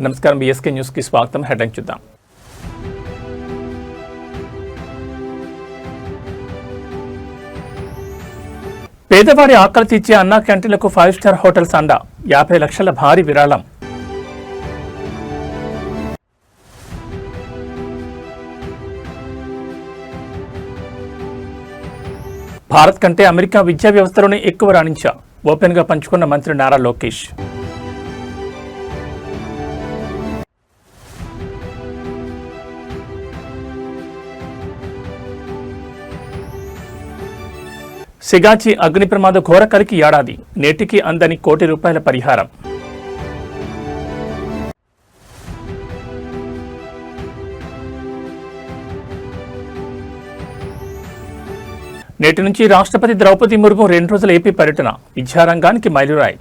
నమస్కారం BSK news కి స్వాగతం. హెడ్లైన్ చూద్దాం. పేదవాడి ఆకలి తీర్చే అన్నా క్యాంటీన్లకు 5 స్టార్ హోటల్స్ అండ 50 లక్షల భారీ విరాళం. భారత్ కంటే అమెరికా విద్యా వ్యవస్థలోనే ఎక్కువ రాణించా ఓపెన్ గా పంచుకున్న మంత్రి నారా లోకేష్. సిగాచి అగ్ని ప్రమాద ఘోరకలికి ఏడాది, నేటికి అందని ₹1 కోటి పరిహారం. నేటి నుంచి రాష్ట్రపతి ద్రౌపది ముర్ము 2 రోజుల ఏపీ పర్యటన, విద్యారంగానికి మైలురాయి.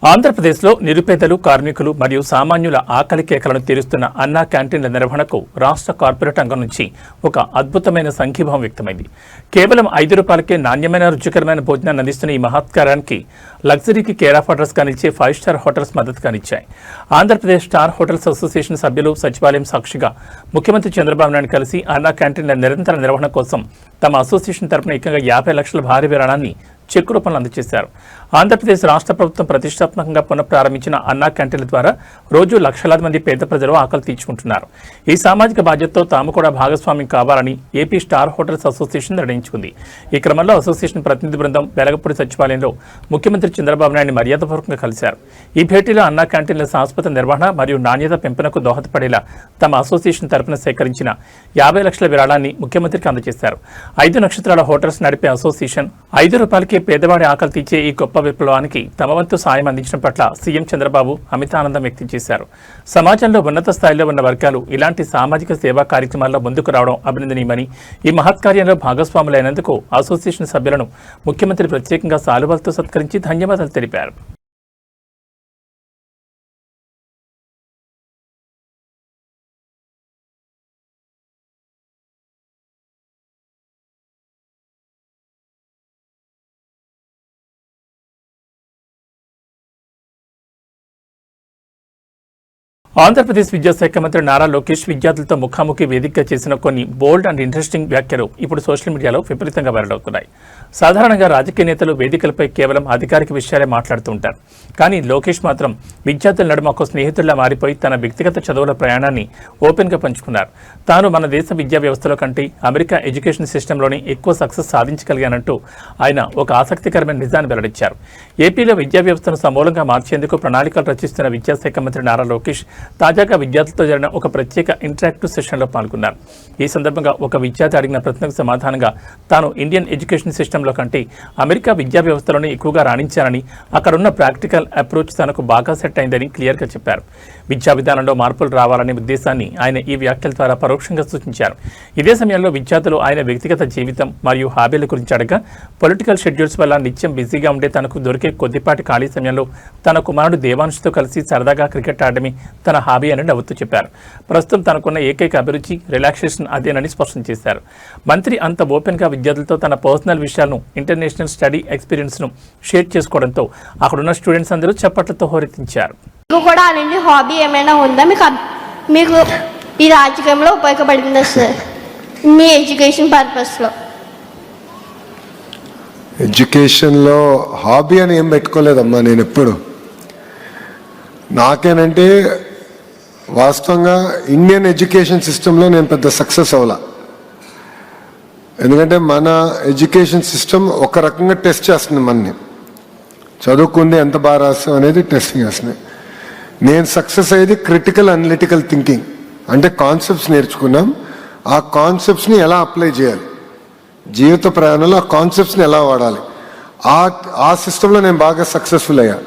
ఆంధ్రప్రదేశ్లో నిరుపేదలు, కార్మికులు మరియు సామాన్యుల ఆకలి కేకలను తీరుస్తున్న అన్నా క్యాంటీన్ల నిర్వహణకు రాష్ట్ర కార్పొరేట్ రంగం నుంచి ఒక అద్భుతమైన సంఘీభావం వ్యక్తమైంది. కేవలం ₹5కే నాణ్యమైన రుచికరమైన భోజనాన్ని అందిస్తున్న ఈ మహత్కార్యానికి లగ్జరీకి కేర్ ఆఫ్ అడ్రస్గా నిలిచే 5 స్టార్ హోటల్స్ మద్దతుగా నిలిచాయి. ఆంధ్రప్రదేశ్ స్టార్ హోటల్స్ అసోసియేషన్ సభ్యులు సచివాలయం సాక్షిగా ముఖ్యమంత్రి చంద్రబాబు నాయుడు కలిసి అన్నా క్యాంటీన్ల నిరంతర నిర్వహణ కోసం తమ అసోసియేషన్ తరపున ఏకంగా 50 లక్షల భారీ విరాళాన్ని చెక్కు రూపంలో అందజేశారు. ఆంధ్రప్రదేశ్ రాష్ట్ర ప్రభుత్వం ప్రతిష్టాత్మకంగా పునఃప్రారంభించిన అన్నా క్యాంటీన్ల ద్వారా రోజు లక్షలాది మంది పేద ప్రజలు ఆకలి తీర్చుకుంటున్నారు. ఈ సామాజిక బాధ్యతతో తాము కూడా భాగస్వామ్యం కావాలని ఏపీ స్టార్ హోటల్స్ అసోసియేషన్ నిర్ణయించుకుంది. ఈ క్రమంలో అసోసియేషన్ ప్రతినిధి బృందం వెలగపూడి సచివాలయంలో ముఖ్యమంత్రి చంద్రబాబు నాయుడిని మర్యాదపూర్వకంగా కలిశారు. ఈ భేటీలో అన్నా క్యాంటీన్ల శాశ్వత నిర్వహణ మరియు నాణ్యత పెంపునకు దోహదపడేలా తమ అసోసియేషన్ తరపున సేకరించిన 50 లక్షల విరాళాన్ని ముఖ్యమంత్రికి అందజేశారు. 5 నక్షత్రాల హోటల్స్ నడిపే అసోసియేషన్ ₹5కే పేదవాడి ఆకలి తీర్చే ఈ గొప్ప విప్లవానికి తమ వంతు సాయం అందించడం పట్ల సీఎం చంద్రబాబు అమితానందం వ్యక్తం చేశారు. సమాజంలో ఉన్నత స్థాయిలో ఉన్న వర్గాలు ఇలాంటి సామాజిక సేవా కార్యక్రమాల్లో ముందుకు రావడం అభినందనీయమని, ఈ మహత్కార్యంలో భాగస్వాములైనందుకు అసోసియేషన్ సభ్యులను ముఖ్యమంత్రి ప్రత్యేకంగా సాలువాలతో సత్కరించి ధన్యవాదాలు తెలిపారు. ఆంధ్రప్రదేశ్ విద్యాశాఖ మంత్రి నారా లోకేష్ విద్యార్థులతో ముఖాముఖి వేదికగా చేసిన కొన్ని బోల్డ్ అండ్ ఇంట్రెస్టింగ్ వ్యాఖ్యలు ఇప్పుడు సోషల్ మీడియాలో విపరీతంగా వైరల్ అవుతున్నాయి. సాధారణంగా రాజకీయ నేతలు వేదికలపై కేవలం అధికారిక విషయాలే మాట్లాడుతూ ఉంటారు. కానీ లోకేష్ మాత్రం విద్యార్థుల నడుమ ఒక స్నేహితుల్లా మారిపోయి తన వ్యక్తిగత చదువుల ప్రయాణాన్ని ఓపెన్గా పంచుకున్నారు. తాను మన దేశ విద్యా వ్యవస్థలో కంటే అమెరికా ఎడ్యుకేషన్ సిస్టంలోనే ఎక్కువ సక్సెస్ సాధించగలిగానంటూ ఆయన ఒక ఆసక్తికరమైన నిజాన్ని వెల్లడించారు. ఏపీలో విద్యా వ్యవస్థను సమూలంగా మార్చేందుకు ప్రణాళికలు రచిస్తున్న విద్యాశాఖ మంత్రి నారా లోకేష్ తాజాగా విద్యార్థులతో జరిగిన ఒక ప్రత్యేక ఇంటరాక్టివ్ సెషన్లో పాల్గొన్నారు. ఈ సందర్భంగా ఒక విద్యార్థి అడిగిన ప్రశ్నకు సమాధానంగా తాను ఇండియన్ ఎడ్యుకేషన్ సిస్టంలో కంటే అమెరికా విద్యా వ్యవస్థలోనే ఎక్కువగా రాణించానని, అక్కడున్న ప్రాక్టికల్ అప్రోచ్ తనకు బాగా సెట్ అయిందని క్లియర్గా చెప్పారు. విద్యా విధానంలో మార్పులు రావాలనే ఉద్దేశాన్ని ఆయన ఈ వ్యాఖ్యల ద్వారా పరోక్షంగా సూచించారు. ఇదే సమయంలో విద్యార్థులు ఆయన వ్యక్తిగత జీవితం మరియు హాబీల గురించి అడగా, పొలిటికల్ షెడ్యూల్స్ వల్ల నిత్యం బిజీగా ఉండే తనకు దొరికే కొద్దిపాటి ఖాళీ సమయంలో తన కుమారుడు దేవాంష్తో కలిసి సరదాగా క్రికెట్ ఆడమే తన హాబీ అని నవ్వుతూ చెప్పారు. ప్రస్తుతం తనకున్న ఏకైక అభిరుచి రిలాక్సేషన్ అదేనని స్పష్టం చేశారు. మంత్రి అంత ఓపెన్గా విద్యార్థులతో తన పర్సనల్ విషయాలను, ఇంటర్నేషనల్ స్టడీ ఎక్స్పీరియన్స్ను షేర్ చేసుకోవడంతో అక్కడున్న స్టూడెంట్స్ అందరూ చప్పట్లతో హోరెత్తించారు. మీకు కూడా అలాంటి హాబీ ఏమైనా ఉందా? మీకు ఈ రాజకీయంలో ఉపయోగపడిందా సార్ మీ ఎడ్యుకేషన్ పర్పస్లో? ఎడ్యుకేషన్లో హాబీ అని ఏం పెట్టుకోలేదమ్మా నేను ఎప్పుడు. నాకేనంటే వాస్తవంగా ఇండియన్ ఎడ్యుకేషన్ సిస్టంలో నేను పెద్ద సక్సెస్ అవ్వాల. ఎందుకంటే మన ఎడ్యుకేషన్ సిస్టమ్ ఒక రకంగా టెస్ట్ చేస్తుంది మనని. చదువుకుంది ఎంత బాగా రాస్తాం అనేది టెస్టింగ్ చేస్తుంది. నేను సక్సెస్ అయ్యేది క్రిటికల్ అనలిటికల్ థింకింగ్. అంటే కాన్సెప్ట్స్ నేర్చుకున్నాం, ఆ కాన్సెప్ట్స్ని ఎలా అప్లై చేయాలి, జీవిత ప్రయాణంలో ఆ కాన్సెప్ట్స్ని ఎలా వాడాలి, ఆ సిస్టంలో నేను బాగా సక్సెస్ఫుల్ అయ్యా.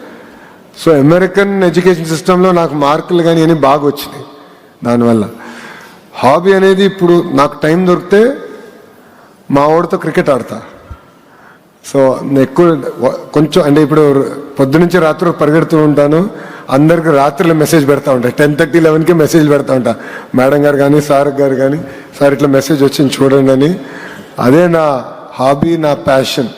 సో అమెరికన్ ఎడ్యుకేషన్ సిస్టంలో నాకు మార్కులు కానీ అని బాగా వచ్చినాయి. దానివల్ల హాబీ అనేది ఇప్పుడు నాకు టైం దొరికితే మా వాడితో క్రికెట్ ఆడతా. సో ఎక్కువ కొంచెం అంటే ఇప్పుడు పొద్దునుంచి రాత్రి పరిగెడుతూ ఉంటాను. అందరికి రాత్రిలో మెసేజ్ పెడతా ఉంటాను. 10:30, 11కి మెసేజ్ పెడతా ఉంటా. మేడం గారు కానీ సార్ గారు కానీ, సార్ ఇట్లా మెసేజ్ వచ్చింది చూడండి అని. అదే నా హాబీ, నా ప్యాషన్.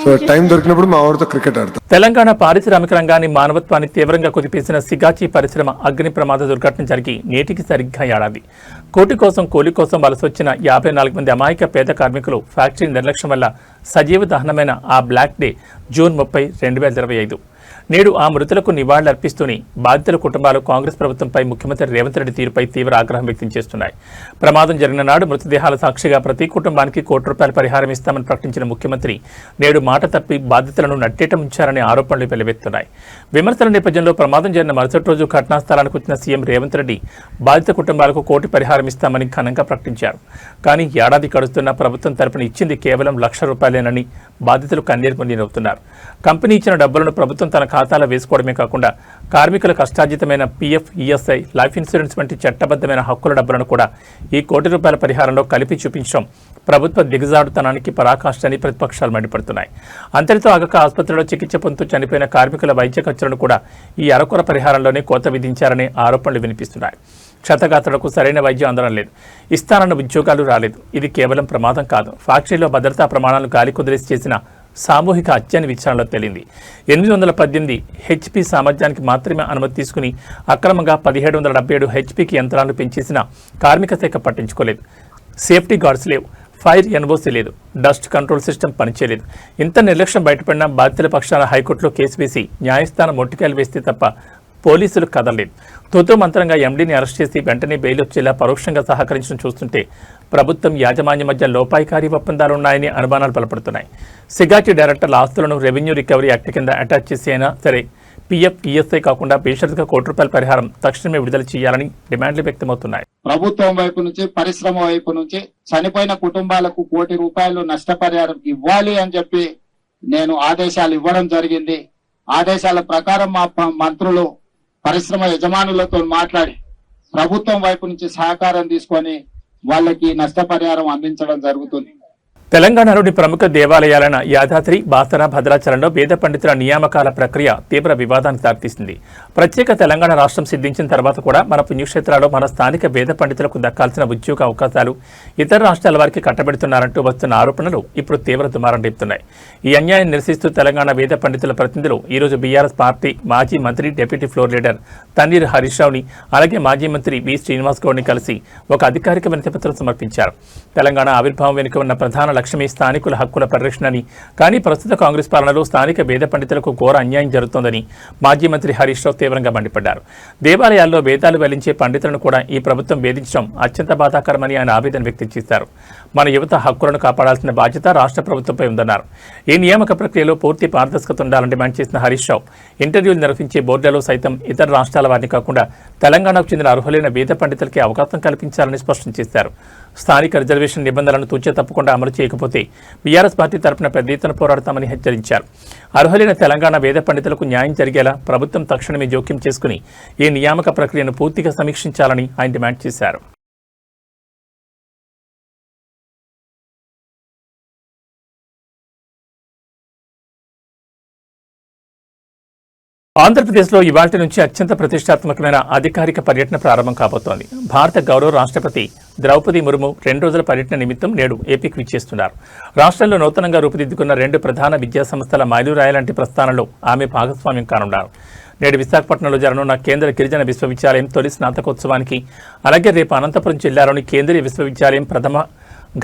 సో టైం దొరికినప్పుడు మా వాడితో క్రికెట్ ఆడతాం. తెలంగాణ పారిశ్రామిక రంగాన్ని మానవత్వాన్ని తీవ్రంగా కుదిపేసిన సిగాచి పరిశ్రమ అగ్ని ప్రమాద దుర్ఘటన జరిగి నేటికి సరిగ్గా ఏడాది. కోటి కోసం కూలి కోసం వలస వచ్చిన 54 మంది అమాయక పేద కార్మికులు ఫ్యాక్టరీ నిర్లక్ష్యం వల్ల సజీవ దహనమైన ఆ బ్లాక్ డే జూన్ 30, 2025. నేడు ఆ మృతులకు నివాళులర్పిస్తూనే బాధితుల కుటుంబాలు కాంగ్రెస్ ప్రభుత్వంపై ముఖ్యమంత్రి రేవంత్ రెడ్డి తీరుపై తీవ్ర ఆగ్రహం వ్యక్తం చేస్తున్నాయి. ప్రమాదం జరిగిన నాడు మృతదేహాల సాక్షిగా ప్రతి కుటుంబానికి ₹1 పరిహారం ఇస్తామని ప్రకటించిన ముఖ్యమంత్రి నేడు మాట తప్పి బాధితులను నట్టేట ముంచారనే ఆరోపణలు వెలువెత్తున్నాయి. విమర్శల నేపథ్యంలో ప్రమాదం జరిగిన మరుసటి రోజు ఘటనా స్థలానికి వచ్చిన సీఎం రేవంత్ రెడ్డి బాధిత కుటుంబాలకు ₹1 పరిహారం ఇస్తామని ఘనంగా ప్రకటించారు. కానీ ఏడాది గడుస్తున్న ప్రభుత్వం తరపున ఇచ్చింది కేవలం ₹1,00,000 బాధితులు కన్నీరు మున్నీరవుతున్నారు. కంపెనీ ఇచ్చిన డబ్బులను ప్రభుత్వం తన ఖాతాలో వేసుకోవడమే కాకుండా కార్మికుల కష్టార్జితమైన పీఎఫ్, ఈఎస్ఐ, లైఫ్ ఇన్సూరెన్స్ వంటి చట్టబద్ధమైన హక్కుల డబ్బులను కూడా ఈ ₹1 పరిహారంలో కలిపి చూపించడం ప్రభుత్వ దిగజాడుతనానికి పరాకాష్ఠని ప్రతిపక్షాలు మండిపడుతున్నాయి. అంతటితో ఆగక ఆసుపత్రిలో చికిత్స పొందుతూ చనిపోయిన కార్మికుల వైద్య ఖర్చులను కూడా ఈ అరకొర పరిహారంలోనే కోత విధించారనే ఆరోపణలు వినిపిస్తున్నాయి. క్షతగాత్రులకు సరైన వైద్యం అందడం లేదు, ఇస్తానన్న ఉద్యోగాలు రాలేదు. ఇది కేవలం ప్రమాదం కాదు, ఫ్యాక్టరీలో భద్రతా ప్రమాణాలు గాలి కుదిరేసి చేసిన సామూహిక హత్యని విచారణలో తేలింది. 818 హెచ్పీ సామర్థ్యానికి మాత్రమే అనుమతి తీసుకుని అక్రమంగా 1777 హెచ్పీకి యంత్రాలను పెంచేసిన కార్మిక శాఖ పట్టించుకోలేదు. సేఫ్టీ గార్డ్స్ లేవు, ఫైర్ ఎన్ఓసీ లేదు, డస్ట్ కంట్రోల్ సిస్టమ్ పనిచేయలేదు. ఇంత నిర్లక్ష్యం బయటపడిన బాధితుల పక్షాన హైకోర్టులో కేసు వేసి న్యాయస్థానం మొట్టికాయలు వేస్తే తప్ప పోలీసులు కదలలేదు. తూతూ మంత్రంగా ఎండీని అరెస్ట్ చేసి వెంటనే బెయిల్ వచ్చేలా పరోక్షంగా సహకరించడం చూస్తుంటే ప్రభుత్వం యాజమాన్యం మధ్య లోపాయికారీ ఒప్పందాలున్నాయని అనుమానాలు బలపడుతున్నాయి. సిగాటి డైరెక్టర్ల ఆస్తులను రెవెన్యూ రికవరీ యాక్ట్ కింద అటాచ్ చేసి అయినా సరే పీఎఫ్, ఈఎస్ఐ కాకుండా బేషరతుగా ₹1 పరిహారం తక్షణమే విడుదల చేయాలని డిమాండ్లు వ్యక్తమవుతున్నాయి. ప్రభుత్వం వైపు నుంచి, పరిశ్రమ వైపు నుంచి చనిపోయిన కుటుంబాలకు ₹1 నష్టపరిహారం ఇవ్వాలి అని చెప్పి నేను ఆదేశాలు ఇవ్వడం జరిగింది. ఆదేశాల ప్రకారం మా మంత్రులు పరిశ్రమ యజమానులతో మాట్లాడి ప్రభుత్వం వైపు నుంచి సహకారం తీసుకొని వాళ్ళకి నష్టపరిహారం అందించడం జరుగుతుంది. తెలంగాణలోని ప్రముఖ దేవాలయాలైన యాదాద్రి, బాసర, భద్రాచలంలో వేద పండితుల నియామకాల ప్రక్రియ తీవ్ర వివాదానికి దారితీసింది. ప్రత్యేక తెలంగాణ రాష్ట్రం సిద్ధించిన తర్వాత కూడా మన పుణ్యక్షేత్రాల్లో మన స్థానిక వేద పండితులకు దక్కాల్సిన ఉద్యోగ అవకాశాలు ఇతర రాష్ట్రాల వారికి కట్టబెడుతున్నారంటూ వస్తున్న ఆరోపణలు ఇప్పుడు తీవ్ర దుమారం రేపుతున్నాయి. ఈ అన్యాయం నిరసిస్తూ తెలంగాణ వేద పండితుల ప్రతినిధులు ఈరోజు బీఆర్ఎస్ పార్టీ మాజీ మంత్రి, deputy floor leader Tanneeru Harish రావుని, అలాగే మాజీ మంత్రి వి శ్రీనివాస్ గౌడ్ని కలిసి ఒక అధికారిక వినతిపత్రం సమర్పించారు. తెలంగాణ ఆవిర్భావం వెనుక ఉన్న ప్రధాన లక్ష్యమే స్థానికుల హక్కుల పరిరక్షణని, కానీ ప్రస్తుత కాంగ్రెస్ పాలనలో స్థానిక వేద పండితులకు ఘోర అన్యాయం జరుగుతోందని మాజీ మంత్రి హరీష్ రావు తీవ్రంగా మండిపడ్డారు. దేవాలయాల్లో వేదాలు వెలించే పండితులను కూడా ఈ ప్రభుత్వం వేధించడం అత్యంత బాధాకరమని ఆయన ఆవేదన వ్యక్తం చేశారు. మన యువత హక్కులను కాపాడాల్సిన బాధ్యత రాష్ట్ర ప్రభుత్వంపై ఉందన్నారు. ఈ నియామక ప్రక్రియలో పూర్తి పారదర్శకత ఉండాలని డిమాండ్ చేసిన హరీష్ రావు ఇంటర్వ్యూలు నిర్వహించే బోర్డులలో సైతం ఇతర రాష్ట్రాల వారిని కాకుండా తెలంగాణకు చెందిన అర్హులైన వేద పండితులకి అవకాశం కల్పించాలని స్పష్టం చేశారు. స్థానిక రిజర్వేషన్ నిబంధనలను తూచే తప్పకుండా అమలు చేయకపోతే బీఆర్ఎస్ పార్టీ తరపున పెద్ద ఎత్తున పోరాడతామని హెచ్చరించారు. అర్హులైన తెలంగాణ వేద పండితులకు న్యాయం జరిగేలా ప్రభుత్వం తక్షణమే జోక్యం చేసుకుని ఈ నియామక ప్రక్రియను పూర్తిగా సమీక్షించాలని ఆయన డిమాండ్ చేశారు. ఆంధ్రప్రదేశ్లో ఇవాళ్టి నుంచి అత్యంత ప్రతిష్టాత్మకమైన అధికారిక పర్యటన ప్రారంభం కాబోతోంది. భారత గౌరవ రాష్ట్రపతి ద్రౌపది ముర్ము 2 రోజుల పర్యటన నిమిత్తం నేడు ఏపీకి విచ్చేస్తున్నారు. రాష్ట్రంలో నూతనంగా రూపుదిద్దుకున్న 2 ప్రధాన విద్యా సంస్థల మైలురాయలాంటి ప్రస్థానంలో ఆమె భాగస్వామ్యం కానున్నారు. నేడు విశాఖపట్నంలో జరగనున్న కేంద్ర గిరిజన విశ్వవిద్యాలయం తొలి స్నాతకోత్సవానికి, అలాగే రేపు అనంతపురం జిల్లాలోని కేంద్రీయ విశ్వవిద్యాలయం ప్రథమ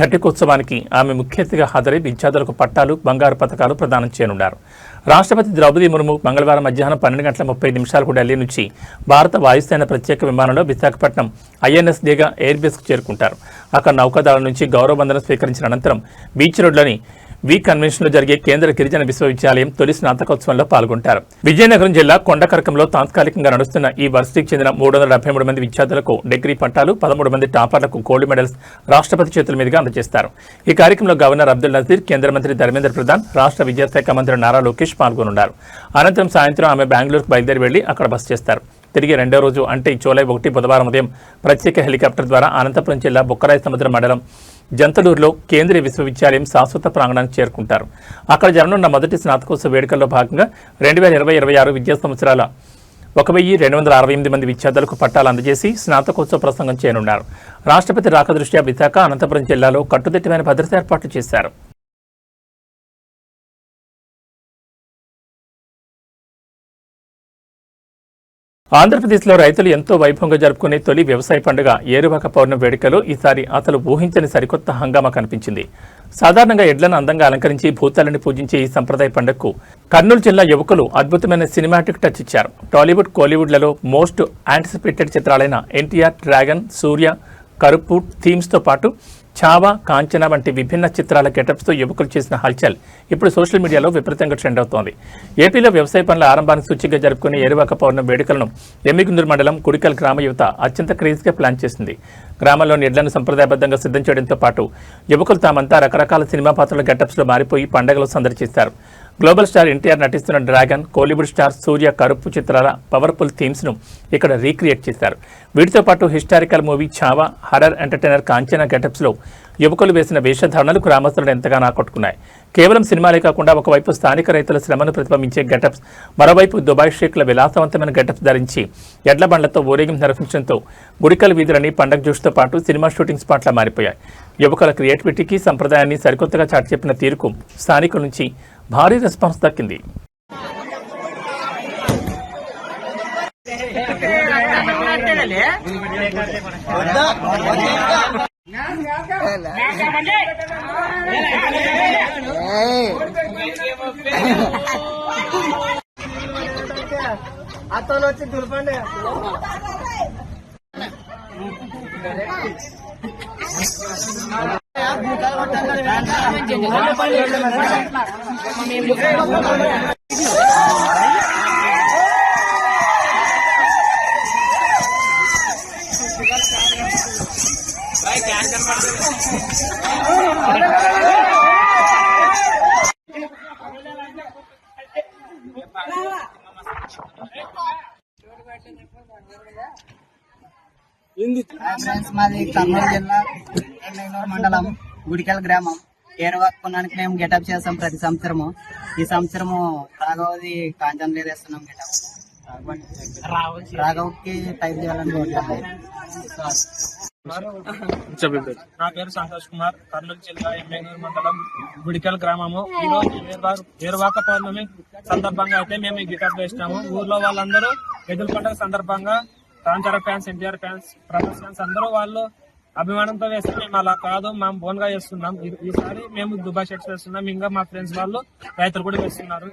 ఘటికోత్సవానికి ఆమె ముఖ్య అతిథిగా హాజరై విద్యార్థులకు పట్టాలు, బంగారు పథకాలు ప్రదానం చేయనున్నారు. రాష్ట్రపతి ద్రౌపది ముర్ము మంగళవారం మధ్యాహ్నం 12:30 ఢిల్లీ నుంచి భారత వాయుసేన ప్రత్యేక విమానంలో విశాఖపట్నం ఐఎన్ఎస్ డేగా ఎయిర్ బేస్కు చేరుకుంటారు. అక్కడ నౌకాదళం నుంచి గౌరవ వందనం స్వీకరించిన అనంతరం బీచ్ రోడ్లోని వి కన్వెన్షన్లో జరిగే కేంద్ర గిరిజన విశ్వవిద్యాలయం తొలి స్నాతకోత్సవంలో పాల్గొంటారు. విజయనగరం జిల్లా కొండకరకంలో తాత్కాలికంగా నడుస్తున్న ఈ వర్సిటీకి చెందిన 373 మంది విద్యార్థులకు డిగ్రీ పట్టాలు, 13 మంది టాపర్లకు గోల్డ్ మెడల్స్ రాష్ట్రపతి చేతుల మీదుగా అందజేస్తారు. ఈ కార్యక్రమంలో గవర్నర్ అబ్దుల్ నజీర్, కేంద్ర మంత్రి ధర్మేంద్ర ప్రధాన్, రాష్ట్ర విద్యాశాఖ మంత్రి నారా లోకేష్ పాల్గొనున్నారు. అనంతరం సాయంత్రం ఆమె బెంగళూరుకు బయలుదేరి వెళ్లి అక్కడ బస చేస్తారు. తిరిగి 2వ రోజు అంటే జూలై 1 బుధవారం ఉదయం ప్రత్యేక హెలికాప్టర్ ద్వారా అనంతపురం జిల్లా బుక్కరాయ సముద్ర మండలం జంతలూరులో కేంద్రీయ విశ్వవిద్యాలయం శాశ్వత ప్రాంగణానికి చేరుకుంటారు. అక్కడ జరగనున్న మొదటి స్నాతకోత్సవ వేడుకల్లో భాగంగా 2020-26 విద్యా సంవత్సరాల 1268 మంది విద్యార్థులకు పట్టాలు అందజేసి స్నాతకోత్సవ ప్రసంగం చేయనున్నారు. రాష్ట్రపతి రాక దృష్ట్యా విశాఖ, అనంతపురం జిల్లాలో కట్టుదిట్టమైన భద్రతా ఏర్పాట్లు చేశారు. ఆంధ్రప్రదేశ్లో రైతులు ఎంతో వైభవంగా జరుపుకునే తొలి వ్యవసాయ పండుగ ఏరువాక పౌర్ణమి వేడుకలో ఈసారి అసలు ఊహించని సరికొత్త హంగామా కనిపించింది. సాధారణంగా ఎడ్లను అందంగా అలంకరించి భూతాలని పూజించే ఈ సంప్రదాయ పండుగకు కర్నూలు జిల్లా యువకులు అద్భుతమైన సినిమాటిక్ టచ్ ఇచ్చారు. టాలీవుడ్, కోలీవుడ్లలో మోస్ట్ యాంటిసిపేటెడ్ చిత్రాలైన ఎన్టీఆర్, డ్రాగన్, సూర్య, కరుపు థీమ్స్తో పాటు చావా, కాంచన వంటి విభిన్న చిత్రాల గెటప్స్తో యువకులు చేసిన హల్చల్ ఇప్పుడు సోషల్ మీడియాలో విపరీతంగా ట్రెండ్ అవుతోంది. ఏపీలో వ్యవసాయ పనుల ఆరంభానికి సూచికగా జరుపుకునే ఏరువాక పౌర్ణమి వేడుకలను ఎమ్మిగుందూరు మండలం కుడికల్ గ్రామ యువత అత్యంత క్రేజ్గా ప్లాన్ చేసింది. గ్రామంలోని ఎడ్లను సంప్రదాయబద్ధంగా సిద్ధం చేయడంతో పాటు యువకులు తామంతా రకరకాల సినిమా పాత్రల గెటప్స్లో మారిపోయి పండుగలో సందడి చేశారు. గ్లోబల్ స్టార్ ఎన్టీఆర్ నటిస్తున్న డ్రాగన్, కోలీవుడ్ స్టార్ సూర్య, కరుపు చిత్రాల పవర్ఫుల్ థీమ్స్ను ఇక్కడ రీక్రియేట్ చేశారు. వీటితో పాటు historical movie Chhaava, horror entertainer Kanchana గెటప్స్లో యువకులు వేసిన వేషధారణలు గ్రామస్తులను ఎంతగానో ఆకట్టుకున్నాయి. కేవలం సినిమాలే కాకుండా ఒకవైపు స్థానిక రైతుల శ్రమను ప్రతిబింబించే గెటప్స్, మరోవైపు దుబాయ్ షేక్ల విలాసవంతమైన గెటప్స్ ధరించి ఎడ్ల బండ్లతో ఊరేగింపు నిర్వహించడంతో గుడికల్ వీధులని పండగ జ్యూస్తో పాటు సినిమా షూటింగ్ స్పాట్లా మారిపోయాయి. యువకుల క్రియేటివిటీకి, సంప్రదాయాన్ని సరికొత్తగా చాటి చెప్పిన తీరుకు స్థానికుల నుంచి భారీ రెస్పాన్స్ దక్కింది. అతను వచ్చి దుర్పండి ఫ్రెండ్స్, మాది కర్నూలు జిల్లా ఎమ్మిగనూరు మండలం గుడికల్ గ్రామం. ఏరువాక పున్నానికి మేము గెటప్ చేస్తాం ప్రతి సంవత్సరము. ఈ సంవత్సరము రాఘవది కాంచన మీద వేస్తున్నాం గెటప్. రాఘవ్కి టైప్ చేయాలని నా పేరు సంతోష్ కుమార్. కర్నూలు జిల్లా ఎమ్మిగనూరు మండలం గుడికల్ గ్రామము. ఈ రోజు ఏరువాక పౌర్ణమి సందర్భంగా అయితే మేము ఈ గెటప్ వేసినాము. ఊర్లో వాళ్ళందరూ ఎదురు పండుగ సందర్భంగా కాంచార fans, NTR fans, Prabhas fans అందరూ వాళ్ళు అభిమానంతో వేస్తే మేము అలా కాదు, మేము బోన్ గా చేస్తున్నాం. ఈసారి మేము దుబాయ్ షర్ట్స్ వేస్తున్నాం. ఇంకా మా ఫ్రెండ్స్ వాళ్ళు రైతులు కూడా వేస్తున్నారు.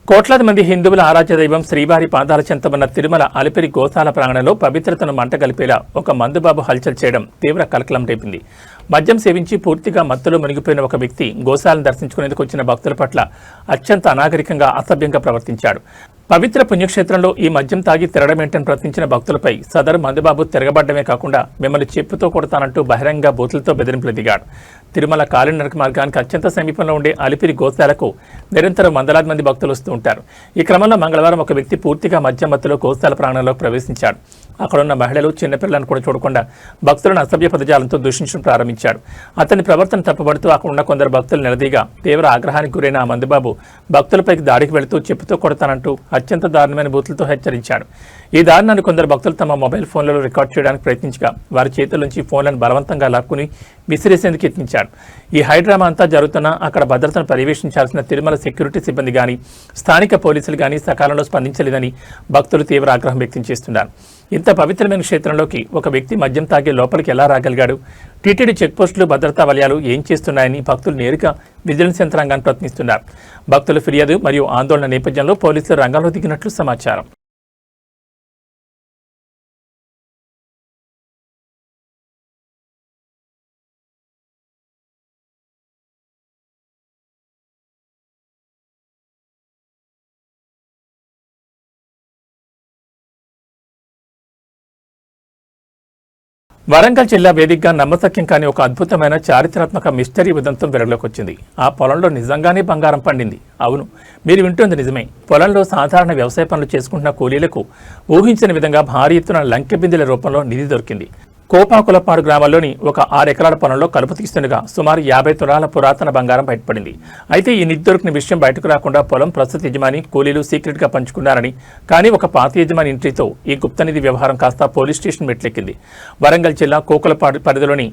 కోట్లాది మంది హిందువుల ఆరాధ్య దైవం శ్రీవారి పాదాల చెంత ఉన్న తిరుమల అలిపిరి గోశాల ప్రాంగణంలో పవిత్రతను మంటగలిపేలా ఒక మందుబాబు హల్చల్ చేయడం తీవ్ర కలకలం రేపింది. మద్యం సేవించి పూర్తిగా మత్తులో మునిగిపోయిన ఒక వ్యక్తి గోశాలను దర్శించుకునేందుకు వచ్చిన భక్తుల పట్ల అత్యంత అనాగరికంగా, అసభ్యంగా ప్రవర్తించాడు. పవిత్ర పుణ్యక్షేత్రంలో ఈ మద్యం తాగి తిరగడమేంటని ప్రశ్నించిన భక్తులపై సదరు మందుబాబు తిరగబడ్డమే కాకుండా మిమ్మల్ని చెప్పుతో కొడతానంటూ బహిరంగ బూతులతో బెదిరింపులు దిగాడు. తిరుమల కాలినడక మార్గానికి అత్యంత సమీపంలో ఉండే అలిపిరి గోశాలకు నిరంతరం వందలాది మంది భక్తులు వస్తూ ఉంటారు. ఈ క్రమంలో మంగళవారం ఒక వ్యక్తి పూర్తిగా మద్యం మత్తులో గోశాల ప్రాంగణంలోకి ప్రవేశించాడు. అక్కడున్న మహిళలు, చిన్నపిల్లలను కూడా చూడకుండా భక్తులను అసభ్య పదజాలంతో దూషించడం ప్రారంభించాడు. అతని ప్రవర్తన తప్పుపడుతూ అక్కడున్న కొందరు భక్తులు నిలదీగా తీవ్ర ఆగ్రహానికి గురైన ఆ మందుబాబు భక్తులపైకి దాడికి వెళుతూ చెప్పుతో కొడతానంటూ అత్యంత దారుణమైన బూతులతో హెచ్చరించాడు. ఈ దారుణాన్ని కొందరు భక్తులు తమ మొబైల్ ఫోన్లలో రికార్డ్ చేయడానికి ప్రయత్నించగా వారి చేతుల నుంచి ఫోన్లను బలవంతంగా లాక్కుని విసిరేసేందుకు యత్నించాడు. ఈ హైడ్రామా అంతా జరుగుతున్నా అక్కడ భద్రతను పర్యవేక్షించాల్సిన తిరుమల సెక్యూరిటీ సిబ్బంది కానీ, స్థానిక పోలీసులు కానీ సకాలంలో స్పందించలేదని భక్తులు తీవ్ర ఆగ్రహం వ్యక్తం చేస్తున్నారు. ఇంత పవిత్రమైన క్షేత్రంలోకి ఒక వ్యక్తి మద్యం తాగి లోపలికి ఎలా రాగలిగాడు? టీటీడీ చెక్పోస్టులు, భద్రతా వలయాలు ఏం చేస్తున్నాయని భక్తులు నేరుగా విజిలెన్స్ యంత్రాంగాన్ని ప్రశ్నిస్తున్నారు. భక్తుల ఫిర్యాదు మరియు ఆందోళన నేపథ్యంలో పోలీసులు రంగంలో దిగినట్లు సమాచారం. వరంగల్ జిల్లా వేదికగా నమ్మశక్యం కాని ఒక అద్భుతమైన చారిత్రాత్మక మిస్టరీ ఉదంతం వెలుగులోకి వచ్చింది. ఆ పొలంలో నిజంగానే బంగారం పండింది. అవును, మీరు వింటుంది నిజమే. పొలంలో సాధారణ వ్యవసాయ పనులు చేసుకుంటున్న కూలీలకు ఊహించని విధంగా భారీ ఎత్తున లంకె బిందెల రూపంలో నిధి దొరికింది. కోపాకులపాడు గ్రామంలోని ఒక 6 ఎకరాల పొలంలో కలుపు తీస్తుండగా సుమారు 50 తులాల పురాతన బంగారం బయటపడింది. అయితే ఈ నిధి దొరికిన విషయం బయటకు రాకుండా పొలం ప్రస్తుత యజమాని, కూలీలు సీక్రెట్గా పంచుకున్నారని, కానీ ఒక పాత యజమాని ఎంట్రీతో ఈ గుప్త నిధి వ్యవహారం కాస్త పోలీస్ స్టేషన్ మెట్లెక్కింది. వరంగల్ జిల్లా కోకులపాడు పరిధిలోని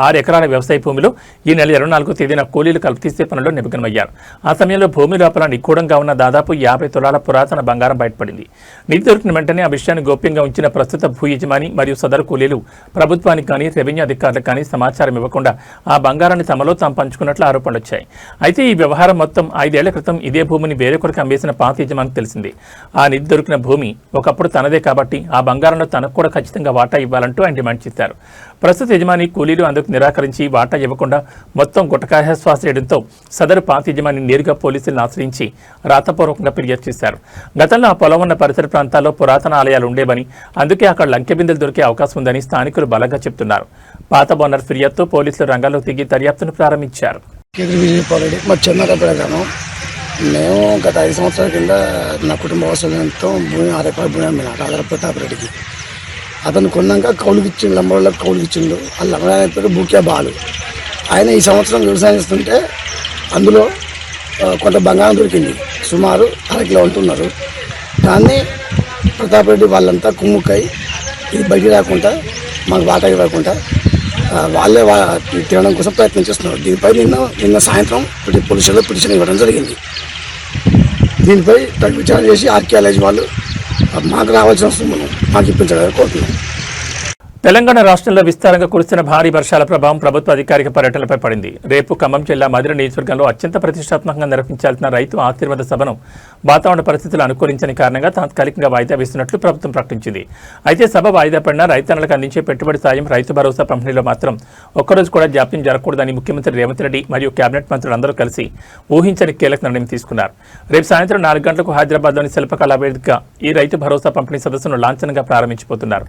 6 ఎకరాల వ్యవసాయ భూమిలో ఈ నెల 24వ తేదీన కూలీలు కల్పిస్తే పనుల్లో నిమగ్నమయ్యారు. ఆ సమయంలో భూమి లోపల నిగూఢంగా ఉన్న దాదాపు 50 తులాల పురాతన బంగారం బయటపడింది. నిధి దొరికిన వెంటనే ఆ విషయాన్ని గోప్యంగా ఉంచిన ప్రస్తుత భూ యజమాని మరియు సదరు కూలీలు ప్రభుత్వానికి కానీ రెవెన్యూ అధికారులకు కానీ సమాచారం ఇవ్వకుండా ఆ బంగారాన్ని తమలో తాము పంచుకున్నట్లు ఆరోపణలు వచ్చాయి. అయితే ఈ వ్యవహారం మొత్తం 5 ఏళ్ల క్రితం ఇదే భూమిని వేరొకరికి అమ్మేసిన పాత యజమానికి తెలిసింది. ఆ నిధి దొరికిన భూమి ఒకప్పుడు తనదే కాబట్టి ఆ బంగారంలో తనకు కూడా ఖచ్చితంగా వాటా ఇవ్వాలంటూ ఆయన డిమాండ్ చేశారు. ప్రస్తుత యజమాని కూలీలు అందుకు నిరాకరించి వాటా ఇవ్వకుండా మొత్తం గుట్టకాయశ్వాస చేయడంతో సదరు పాత యజమాని నేరుగా పోలీసులను ఆశ్రయించి రాతపూర్వకంగా ఫిర్యాదు చేశారు. గతంలో ఆ పొలం ఉన్న పరిసర ప్రాంతాల్లో పురాతన ఆలయాలు ఉండేవని, అందుకే అక్కడ లంకె బిందెలు దొరికే అవకాశం ఉందని స్థానికులు బలంగా చెబుతున్నారు. పాత బోనర్ ఫిర్యాదుతో పోలీసులు రంగంలో దిగి దర్యాప్తును ప్రారంభించారు. మా చిన్నపేట గ్రామం. మేము గత 5 సంవత్సరాల కింద నా కుటుంబ అవసరంతో భూమి 6 ఎకరాల భూమి అమ్మిన రాజా ప్రతాపరెడ్డికి. అతను కొన్నాక కౌలుకి ఇచ్చిండు, లంబోళ్ళకి కౌలుకి ఇచ్చిండు. ఆ లంబరాయన పేరు బూక్యా బాలు. ఆయన ఈ సంవత్సరం వ్యవసాయం చేస్తుంటే అందులో కొంత బంగారం దొరికింది. సుమారు 1/2 కిలో ఉంటున్నారు. దాన్ని ప్రతాపరెడ్డి వాళ్ళంతా కుమ్ముక్కై ఇది బయటికి రాకుండా మాకు వాటా ఇవ్వకుండా వాళ్ళే తినడం కోసం ప్రయత్నం చేస్తున్నారు. దీనిపై నిన్న సాయంత్రం పోలీసులో పిటిషన్ ఇవ్వడం జరిగింది. దీనిపై విచారణ చేసి ఆర్కియాలజీ వాళ్ళు మాకు రావాల్సిన సొమ్మును మాకు ఇప్పించాలని కోరుతున్నాం. తెలంగాణ రాష్ట్రంలో విస్తారంగా కురుస్తున్న భారీ వర్షాల ప్రభావం ప్రభుత్వ అధికారిక పర్యటనలపై పడింది. రేపు ఖమ్మం జిల్లా మధిర నియోజకవర్గంలో అత్యంత ప్రతిష్టాత్మకంగా నిర్వహించాల్సిన రైతు ఆశీర్వాద సభను వాతావరణ పరిస్థితులు అనుకూలించని కారణంగా తాత్కాలికంగా వాయిదా వేస్తున్నట్లు ప్రభుత్వం ప్రకటించింది. అయితే సభ వాయిదా పడినా రైతన్నలకు అందించే పెట్టుబడి సాయం, రైతు భరోసా పంపిణీలో మాత్రం ఒక్కరోజు కూడా జాప్యం జరగకూడదని ముఖ్యమంత్రి రేవంత్ రెడ్డి మరియు కేబినెట్ మంత్రులందరూ కలిసి ఊహించని కీలక నిర్ణయం తీసుకున్నారు. రేపు సాయంత్రం 4 గంటలకు హైదరాబాద్లోని శిల్పకళా వేదికగా ఈ రైతు భరోసా పంపిణీ సదస్సును లాంఛనంగా ప్రారంభించబోతున్నారు.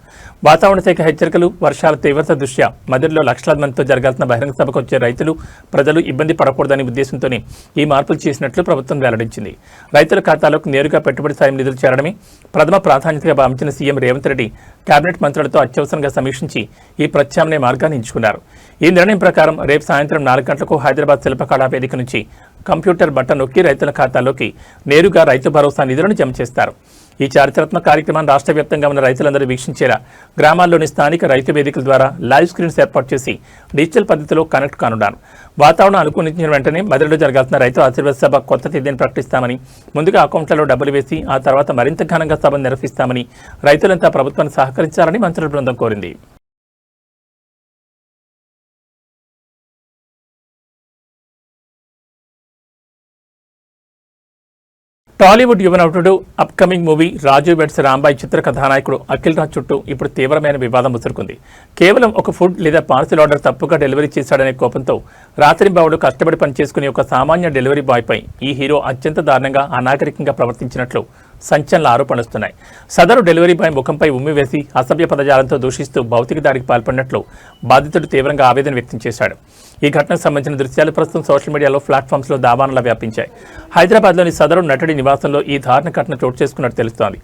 వాతావరణ శాఖ హెచ్చరికలు, వర్షాల తీవ్రత దృష్ట్యా మదిరలో లక్షలాది మందితో జరగాల్సిన బహిరంగ సభకు వచ్చే రైతులు, ప్రజలు ఇబ్బంది పడకూడదనే ఉద్దేశంతోనే ఈ మార్పులు చేసినట్లు ప్రభుత్వం వెల్లడించింది. రైతుల ఖాతాలోకి నేరుగా పెట్టుబడి సాయం నిధులు చేరడమే ప్రథమ ప్రాధాన్యతగా భావించిన సీఎం రేవంత్ రెడ్డి కేబినెట్ మంత్రులతో అత్యవసరంగా సమీక్షించి ఈ ప్రత్యామ్నాయ మార్గాన్ని ఎంచుకున్నారు. ఈ నిర్ణయం ప్రకారం రేపు సాయంత్రం 4 గంటలకు హైదరాబాద్ శిల్పకళా వేదిక నుంచి కంప్యూటర్ బటన్ నొక్కి రైతుల ఖాతాలోకి నేరుగా రైతు భరోసా నిధులను జమ చేస్తారు. ఈ చారిత్రాత్మక కార్యక్రమాన్ని రాష్ట్ర వ్యాప్తంగా ఉన్న రైతులందరూ వీక్షించేలా గ్రామాల్లోని స్థానిక రైతు వేదికల ద్వారా లైవ్ స్క్రీన్స్ ఏర్పాటు చేసి డిజిటల్ పద్ధతిలో కనెక్ట్ కానున్నారు. వాతావరణం అనుకూలించిన వెంటనే మదిరలో జరగాల్సిన రైతు ఆశీర్వాద సభ కొత్త తేదీని ప్రకటిస్తామని, ముందుగా అకౌంట్లలో డబ్బులు వేసి ఆ తర్వాత మరింత ఘనంగా సభను నిర్వహిస్తామని రైతులంతా ప్రభుత్వాన్ని సహకరించాలని మంత్రుల బృందం కోరింది. టాలీవుడ్ యువ నటుడు అప్కమింగ్ మూవీ రాజు వెడ్స్ రాంబాయ్ చిత్ర కథానాయకుడు అఖిల్ రాజ్ చుట్టూ ఇప్పుడు తీవ్రమైన వివాదం ముసురుకుంది. కేవలం ఒక ఫుడ్ లేదా పార్సిల్ ఆర్డర్ తప్పుగా డెలివరీ చేశాడనే కోపంతో రాత్రింబావుడు కష్టపడి పనిచేసుకునే ఒక సామాన్య డెలివరీ బాయ్పై ఈ హీరో అత్యంత దారుణంగా అనాగరికంగా ప్రవర్తించినట్లు సంచలన ఆరోపణలు వస్తున్నాయి. సదరు డెలివరీ బాయ్ ముఖంపై ఉమ్మి వేసి అసభ్య పదజాలంతో దూషిస్తూ భౌతిక దాడికి పాల్పడినట్లు బాధితుడు తీవ్రంగా ఆవేదన వ్యక్తం చేశాడు. ఈ ఘటనకు సంబంధించిన దృశ్యాలు ప్రస్తుతం సోషల్ మీడియాలో ప్లాట్ఫామ్స్లో దావానలా వ్యాపించాయి. హైదరాబాద్లోని సదరు నటుడి నివాసంలో ఈ దారుణ ఘటన చోటు చేసుకున్నట్టు తెలుస్తోంది.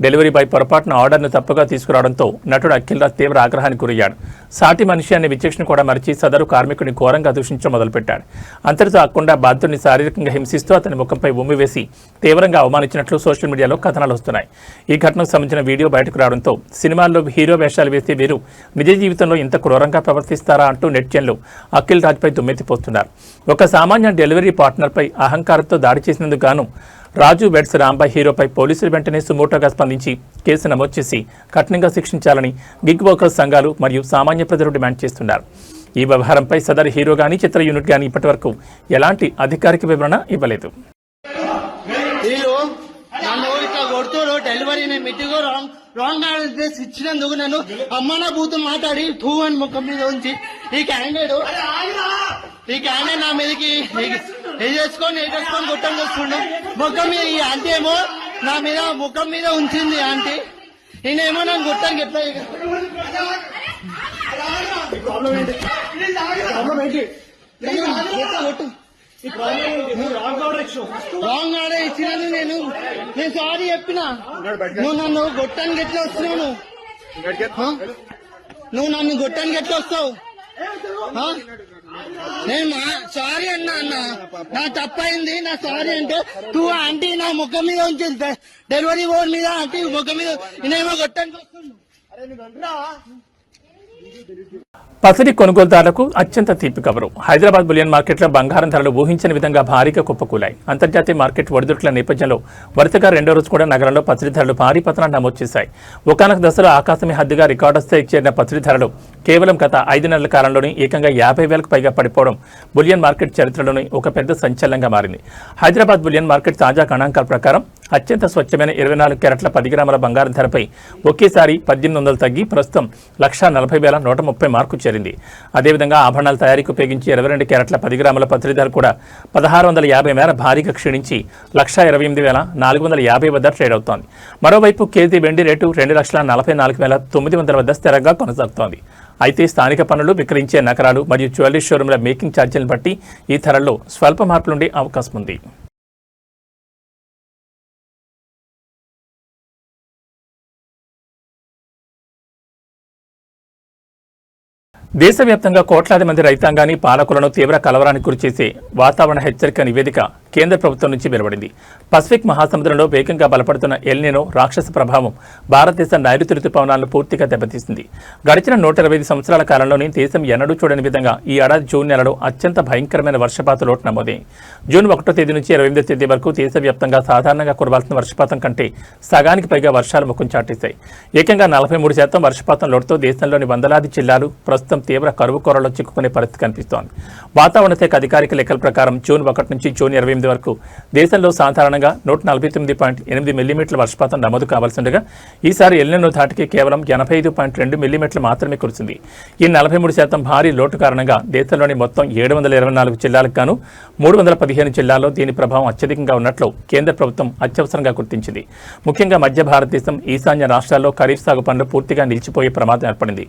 డెలివరీ బాయ్ పొరపాటున ఆర్డర్ను తప్పుగా తీసుకురావడంతో నటుడు అఖిల్ రాజ్ తీవ్ర ఆగ్రహానికి గురయ్యాడు. సాటి మనిషి అనే విచక్షణ కూడా మరిచి సదరు కార్మికుడిని ఘోరంగా దూషించడం మొదలుపెట్టాడు. అంతటితో ఆకుండా బాధితుడిని శారీరకంగా హింసిస్తూ అతని ముఖంపై ఉమ్మి వేసి తీవ్రంగా అవమానించినట్లు సోషల్ మీడియాలో కథనాలు వస్తున్నాయి. ఈ ఘటనకు సంబంధించిన వీడియో బయటకు రావడంతో సినిమాల్లో హీరో వేషాలు వేసే వీరు నిజ జీవితంలో ఇంత క్రూరంగా ప్రవర్తిస్తారా అంటూ నెటిజన్లు అఖిల్ రాజ్పై దుమ్మెత్తిపోతున్నారు. ఒక సామాన్య డెలివరీ పార్ట్నర్పై అహంకారంతో దాడి చేసినందుకు గాను రాజు వెడ్స్ రాంబాయ్ హీరోపై పోలీసులు వెంటనే సుమోటోగా స్పందించి కేసు నమోదు చేసి కఠినంగా శిక్షించాలని గిగ్ వర్కర్స్ సంఘాలు మరియు సామాన్య ప్రజలు డిమాండ్ చేస్తున్నారు. ఈ వ్యవహారంపై సదరు హీరో గానీ చిత్ర యూనిట్ గానీ ఇప్పటివరకు ఎలాంటి అధికారిక వివరణ ఇవ్వలేదు. డెలివరీ మీటింగ్ రాంగ్ అడ్రస్ ఇచ్చినందుకు నన్ను అమ్మ నా బూతులు మాట్లాడి టూ అని ముఖం మీద ఉంచి ఈ క్యాండిడేట్ నా మీదకి వేసేసుకొని గుట్టం చేసుకుండు. ముఖం మీద ఈ ఆంటీ ఏమో నా మీద ముఖం మీద ఉంచింది ఆంటీ. నేనేమో నన్ను గుట్టానికి ఎట్లా రాంగ్ ఆర్డర్ ఇచ్చినాను. నేను సారీ చెప్పినా. నువ్వు నన్ను గొట్టానికి ఎట్లా వస్తున్నావు? నువ్వు నన్ను గొట్టానికి ఎట్లా వస్తావు? నేను సారీ అన్నా నా తప్పైంది, నా సారీ అంటే టూ ఆంటీ నా ముఖం మీద ఉంచింది. డెలివరీ బోర్డు మీద ఆంటీ ముఖం మీద నేనేమో గొట్టానికి వస్తున్నాను. పసిడి కొనుగోలుదారులకు అత్యంత తీపి కబరు. హైదరాబాద్ బులియన్ మార్కెట్లో బంగారం ధరలు ఊహించని విధంగా భారీగా కుప్పకూలాయి. అంతర్జాతీయ మార్కెట్ ఒడిదుడుకుల నేపథ్యంలో వరుసగా రెండో రోజు కూడా నగరంలో పసిడి ధరలు భారీ పతనాన్ని నమోదు చేశాయి. ఒకానొక దశలో ఆకాశమే హద్దుగా రికార్డు స్థాయికి చేరిన పసిడి ధరలు కేవలం గత 5 నెలల కాలంలోనే ఏకంగా 50,000కు పైగా పడిపోవడం బులియన్ మార్కెట్ చరిత్రలోని ఒక పెద్ద సంచలనంగా మారింది. హైదరాబాద్ బులియన్ మార్కెట్ తాజా గణాంకాల ప్రకారం అత్యంత స్వచ్ఛమైన 24 క్యారెట్ల 10 గ్రాముల బంగారం ధరపై ఒకేసారి 1800 తగ్గి ప్రస్తుతం 1,40,130 మార్కు చేరింది. అదేవిధంగా ఆభరణాల తయారీకి ఉపయోగించి 22 క్యారెట్ల 10 గ్రాముల పసిడి ధర కూడా 1,650 మేర భారీగా క్షీణించి 1,28,450 వద్ద ట్రేడ్ అవుతోంది. మరోవైపు కేజీ వెండి రేటు 2,44,900 వద్ద స్థిరంగా కొనసాగుతోంది. అయితే స్థానిక పన్నులు, విక్రయించే నగరాలు మరియు జ్యువెలరీ షోరూంల మేకింగ్ ఛార్జీలను బట్టి ఈ ధరల్లో స్వల్ప మార్పులుండే అవకాశం ఉంది. దేశవ్యాప్తంగా కోట్లాది మంది రైతాంగాన్ని, పాలకులను తీవ్ర కలవరానికి గురిచేసే వాతావరణ హెచ్చరిక నివేదిక కేంద్ర ప్రభుత్వం నుంచి వెలువడింది. పసిఫిక్ మహాసముద్రంలో వేగంగా బలపడుతున్న ఎల్ నినో రాక్షస ప్రభావం భారతదేశ నైరుతి రుతుపవనాలను పూర్తిగా దెబ్బతీసింది. గడిచిన 125 సంవత్సరాల కాలంలోనే దేశం ఎన్నడూ చూడని విధంగా ఈ ఏడాది జూన్ నెలలో అత్యంత భయంకరమైన వర్షపాత లోటు నమోదైంది. జూన్ 1వ తేదీ నుంచి 28వ తేదీ వరకు దేశవ్యాప్తంగా సాధారణంగా కురవాల్సిన వర్షపాతం కంటే సగానికి పైగా వర్షాలు ముఖం చాటేశాయి. ఏకంగా 43% వర్షపాతం లోటుతో దేశంలోని వందలాది జిల్లాలు ప్రస్తుతం తీవ్ర కరువు కోరలో చిక్కుకునే పరిస్థితి కనిపిస్తోంది. వాతావరణ శాఖ అధికారిక లెక్కల ప్రకారం జూన్ 1 నుంచి జూన్ 28 వరకు దేశంలో సాధారణంగా 149.8 మిల్లీమీటర్ల వర్షపాతం నమోదు కావాల్సి ఉండగా ఈసారి ఎల్ నినో ధాటికి కేవలం 85.2 మిల్లీమీటర్లు మాత్రమే కురిసింది. ఈ 43% భారీ లోటు కారణంగా దేశంలోని మొత్తం 724 జిల్లాలకు గాను 315 జిల్లాల్లో దీని ప్రభావం అత్యధికంగా ఉన్నట్లు కేంద్ర ప్రభుత్వం అత్యవసరంగా గుర్తించింది. ముఖ్యంగా మధ్య భారతదేశం, ఈశాన్య రాష్ట్రాల్లో ఖరీఫ్ సాగు పనులు పూర్తిగా నిలిచిపోయే ప్రమాదం ఏర్పడింది.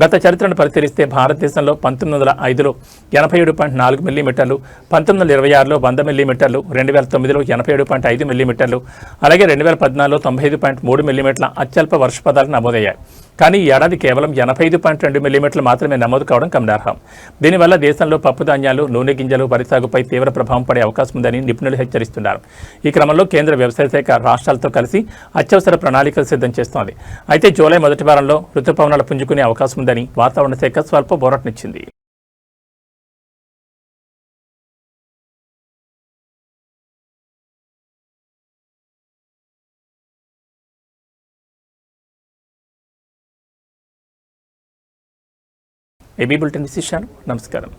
గత చరిత్రను పరిశీలిస్తే భారతదేశంలో 1905లో 87.4 మిల్లీమీటర్లు, 1926లో 100 మిల్లీమీటర్లు, 2009లో 87.5 మిల్లీమీటర్లు, అలాగే 2014లో 95.3 మిల్లీమీటర్ల అత్యల్ప వర్షపాతాలు నమోదయ్యాయి. కానీ ఈ ఏడాది కేవలం 85.2 మిల్లీమీటర్లు మాత్రమే నమోదు కావడం గమనార్హం. దీనివల్ల దేశంలో పప్పు ధాన్యాలు, నూనె గింజలు, వరి సాగుపై తీవ్ర ప్రభావం పడే అవకాశం ఉందని నిపుణులు హెచ్చరిస్తున్నారు. ఈ క్రమంలో కేంద్ర వ్యవసాయ శాఖ రాష్ట్రాలతో కలిసి అత్యవసర ప్రణాళికలు సిద్ధం చేస్తోంది. అయితే జూలై మొదటి వారంలో రుతుపవనాలు పుంజుకునే అవకాశం ఉందని వాతావరణ శాఖ స్వల్ప బోరటనిచ్చింది. ఏబీ బులెటిన్ విశేషాలు. నమస్కారం.